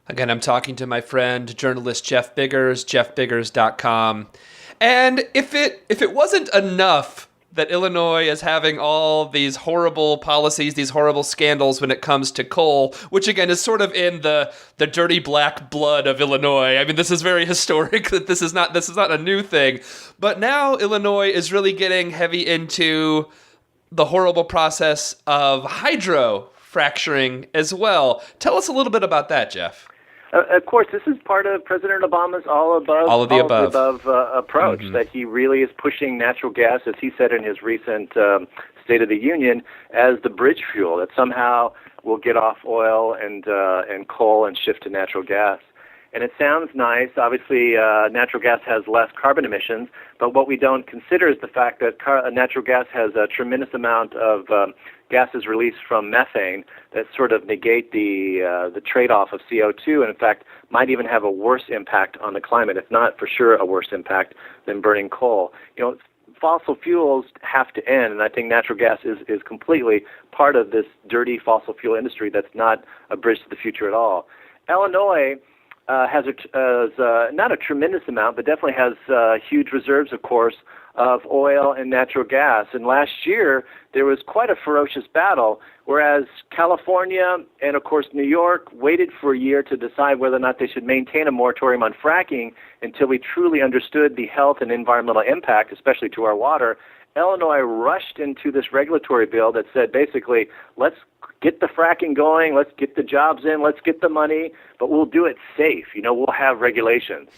Again, I'm talking to my friend, journalist Jeff Biggers, jeffbiggers.com. And if it wasn't enough that Illinois is having all these horrible policies, these horrible scandals when it comes to coal, which again is sort of in the dirty black blood of Illinois. I mean, this is very historic that this is not a new thing. But now Illinois is really getting heavy into the horrible process of hydrofracking as well. Tell us a little bit about that, Jeff. Of course, this is part of President Obama's all of the above approach, that he really is pushing natural gas, as he said in his recent State of the Union, as the bridge fuel, that somehow we'll get off oil and coal and shift to natural gas. And it sounds nice. Obviously, natural gas has less carbon emissions, but what we don't consider is the fact that natural gas has a tremendous amount of gases released from methane that sort of negate the trade-off of CO2, and in fact might even have a worse impact on the climate, if not for sure a worse impact than burning coal. You know, fossil fuels have to end, and I think natural gas is completely part of this dirty fossil fuel industry that's not a bridge to the future at all. Illinois has not a tremendous amount, but definitely has huge reserves, of course, of oil and natural gas. And last year, there was quite a ferocious battle, whereas California and, of course, New York waited for a year to decide whether or not they should maintain a moratorium on fracking until we truly understood the health and environmental impact, especially to our water. Illinois rushed into this regulatory bill that said basically, let's get the fracking going, let's get the jobs in, let's get the money, but we'll do it safe. You know, we'll have regulations.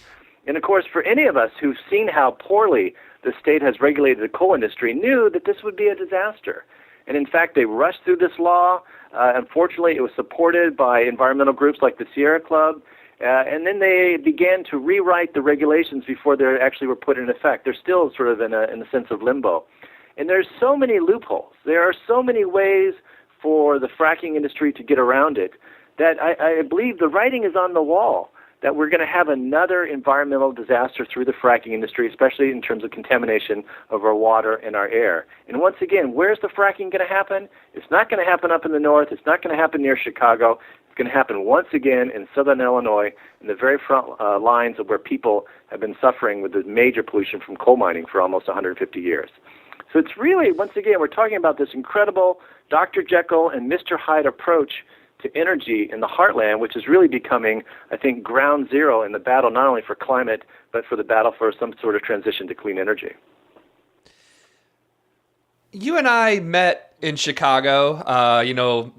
And of course, for any of us who've seen how poorly the state has regulated the coal industry, knew that this would be a disaster. And in fact, they rushed through this law. Unfortunately, it was supported by environmental groups like the Sierra Club. And then they began to rewrite the regulations before they actually were put in effect. They're still sort of in a sense of limbo. And there's so many loopholes. There are so many ways for the fracking industry to get around it that I believe the writing is on the wall, that we're going to have another environmental disaster through the fracking industry, especially in terms of contamination of our water and our air. And once again, where's the fracking going to happen? It's not going to happen up in the north. It's not going to happen near Chicago. It's going to happen once again in southern Illinois, in the very front lines of where people have been suffering with the major pollution from coal mining for almost 150 years. So it's really, once again, we're talking about this incredible Dr. Jekyll and Mr. Hyde approach to energy in the heartland, which is really becoming, I think, ground zero in the battle not only for climate, but for the battle for some sort of transition to clean energy. You and I met in Chicago,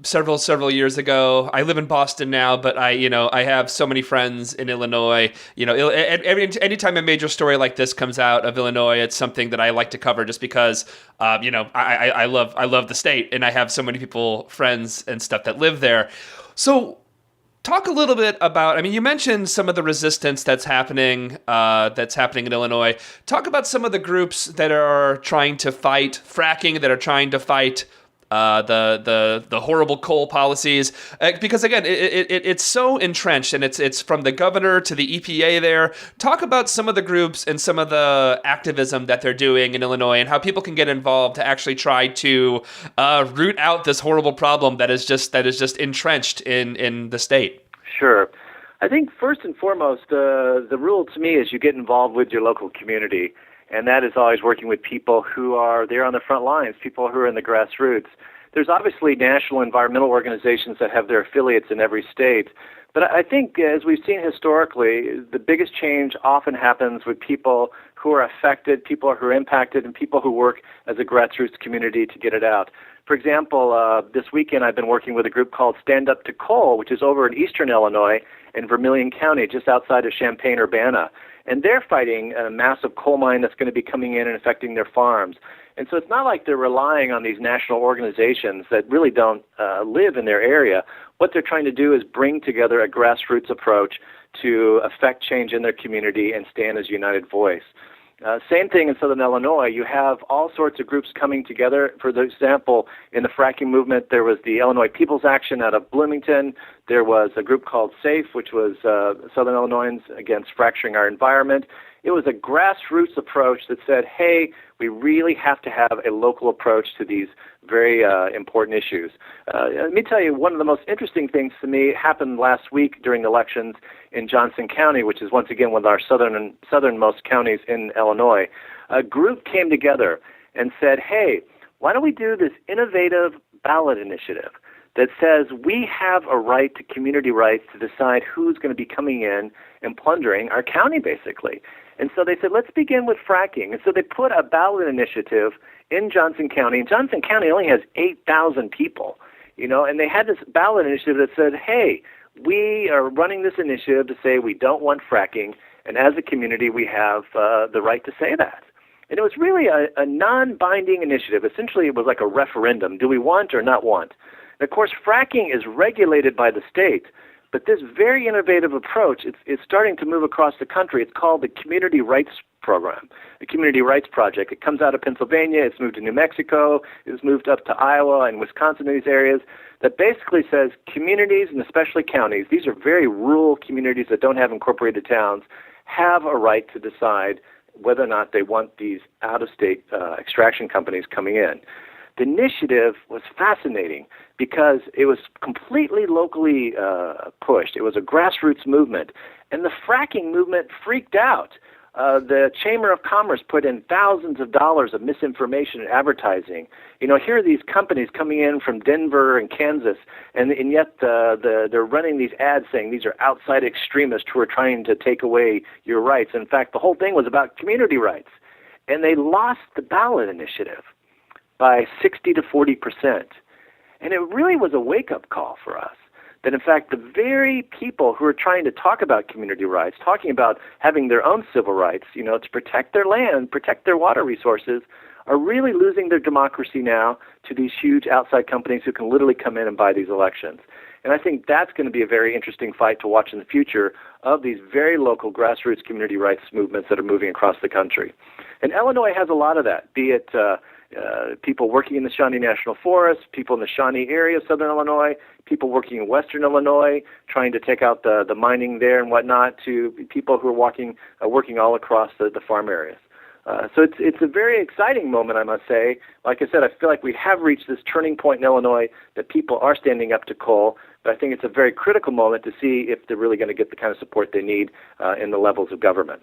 several years ago. I live in Boston now, but I have so many friends in Illinois. Anytime a major story like this comes out of Illinois, it's something that I like to cover just because, I love the state and I have so many people, friends and stuff that live there. So talk a little bit about, you mentioned some of the resistance that's happening in Illinois. Talk about some of the groups that are trying to fight fracking, that are trying to fight the horrible coal policies, because again, it's so entrenched, and it's from the governor to the EPA there. Talk about some of the groups and some of the activism that they're doing in Illinois, and how people can get involved to actually try to root out this horrible problem that is just entrenched in the state. Sure. I think first and foremost, the rule to me is you get involved with your local community. And that is always working with people who are there on the front lines, people who are in the grassroots. There's obviously national environmental organizations that have their affiliates in every state. But I think, as we've seen historically, the biggest change often happens with people who are affected, people who are impacted, and people who work as a grassroots community to get it out. For example, this weekend I've been working with a group called Stand Up to Coal, which is over in eastern Illinois in Vermilion County, just outside of Champaign-Urbana. And they're fighting a massive coal mine that's going to be coming in and affecting their farms. And so it's not like they're relying on these national organizations that really don't live in their area. What they're trying to do is bring together a grassroots approach to affect change in their community and stand as a united voice. Same thing in Southern Illinois. You have all sorts of groups coming together. For example, in the fracking movement, there was the Illinois People's Action out of Bloomington. There was a group called SAFE, which was Southern Illinoisans Against Fracturing Our Environment. It was a grassroots approach that said, hey, we really have to have a local approach to these very important issues. Let me tell you, one of the most interesting things to me happened last week during elections in Johnson County, which is once again one of our southernmost counties in Illinois. A group came together and said, hey, why don't we do this innovative ballot initiative that says we have a right to community rights to decide who's going to be coming in and plundering our county, basically. And so they said, let's begin with fracking. And so they put a ballot initiative in Johnson County. And Johnson County only has 8,000 people, and they had this ballot initiative that said, hey, we are running this initiative to say we don't want fracking, and as a community we have the right to say that. And it was really a non-binding initiative. Essentially, it was like a referendum. Do we want or not want? And of course, fracking is regulated by the state, but this very innovative approach, it's starting to move across the country. It's called the Community Rights Program, the Community Rights Project. It comes out of Pennsylvania. It's moved to New Mexico. It's moved up to Iowa and Wisconsin, these areas, that basically says communities, and especially counties, these are very rural communities that don't have incorporated towns, have a right to decide whether or not they want these out-of-state extraction companies coming in. The initiative was fascinating because it was completely locally pushed. It was a grassroots movement, and the fracking movement freaked out. The Chamber of Commerce put in thousands of dollars of misinformation and advertising. Here are these companies coming in from Denver and Kansas, and yet they're running these ads saying these are outside extremists who are trying to take away your rights. In fact, the whole thing was about community rights, and they lost the ballot initiative by 60 to 40%. And it really was a wake-up call for us that, in fact, the very people who are trying to talk about community rights, talking about having their own civil rights, to protect their land, protect their water resources, are really losing their democracy now to these huge outside companies who can literally come in and buy these elections. And I think that's going to be a very interesting fight to watch in the future of these very local grassroots community rights movements that are moving across the country. And Illinois has a lot of that, be it people working in the Shawnee National Forest, people in the Shawnee area of southern Illinois, people working in western Illinois, trying to take out the mining there and whatnot, to people who are working all across the farm areas. So it's a very exciting moment, I must say. Like I said, I feel like we have reached this turning point in Illinois that people are standing up to coal, but I think it's a very critical moment to see if they're really going to get the kind of support they need in the levels of government.